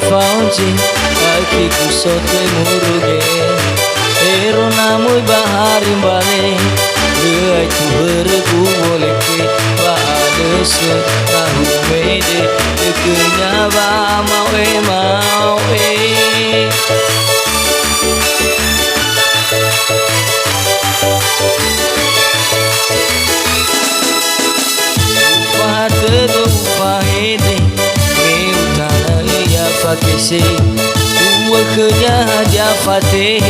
Fonci Akhigu Muru Ero namui bahari bale Leai tu beregu boleh ke Pada setahu mede Dekenya ba mawe Pada doa hede Fakese Tua kenya dia fate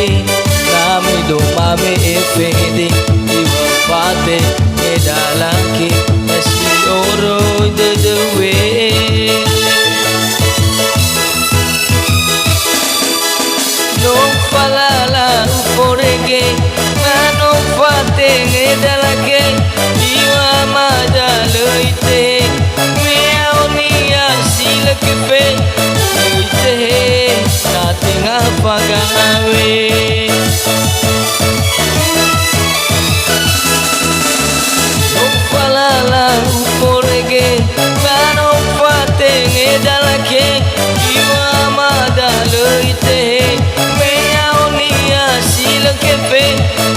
Nami do mame efede Iwa fate Medalake Nasi oro dedewe No falala uforege Nano fate Medalake Iwa madaloite Meonia sila kepe Nating apagawe Nopalala uporege Mano patenge dalake Iwa madaloite Meonia silang kepe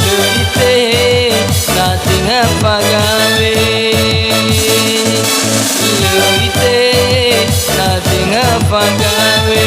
Loite Nating apagawe Loite Nating apagawe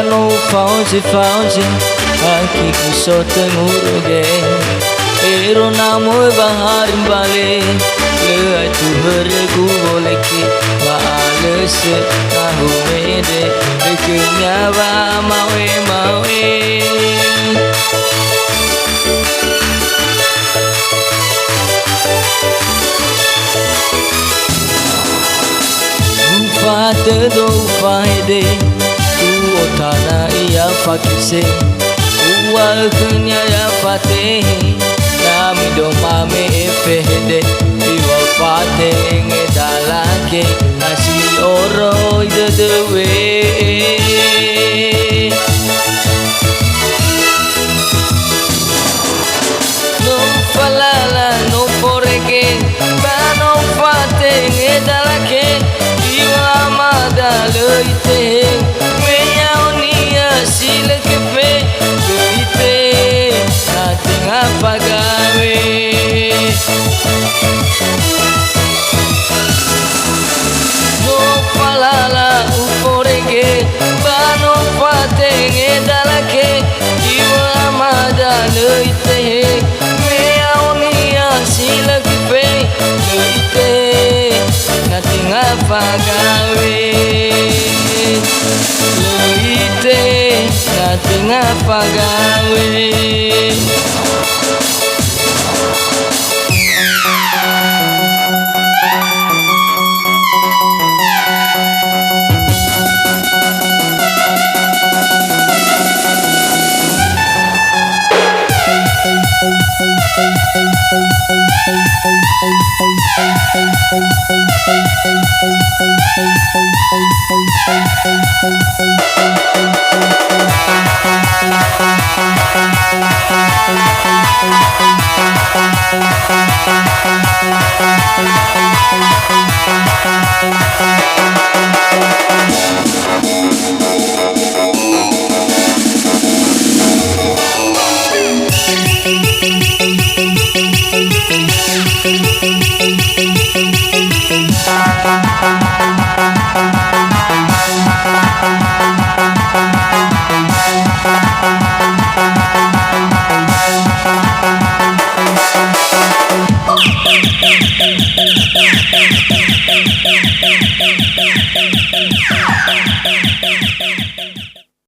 no fauze Akhigu Muru Ero namo baharin bale Le tu beregu boleh ki Baale se tahu mede Dekenya ba mawe Ufate do ufahede Tu otana iya fakise Uwa kenya ya fatehi Nami do mame efehede Iwa fate ngedalake Nasi oro idedewe No falala no poreke Bano fate ngedalake Iwa amada leite Meyaonia sile kepe Leite Nating apa gawe No palala uporege Bano fate ngedalake Iwa amada leite Meyaonia sile kepe Leite Nating apa gawe Leite Nating apa gawe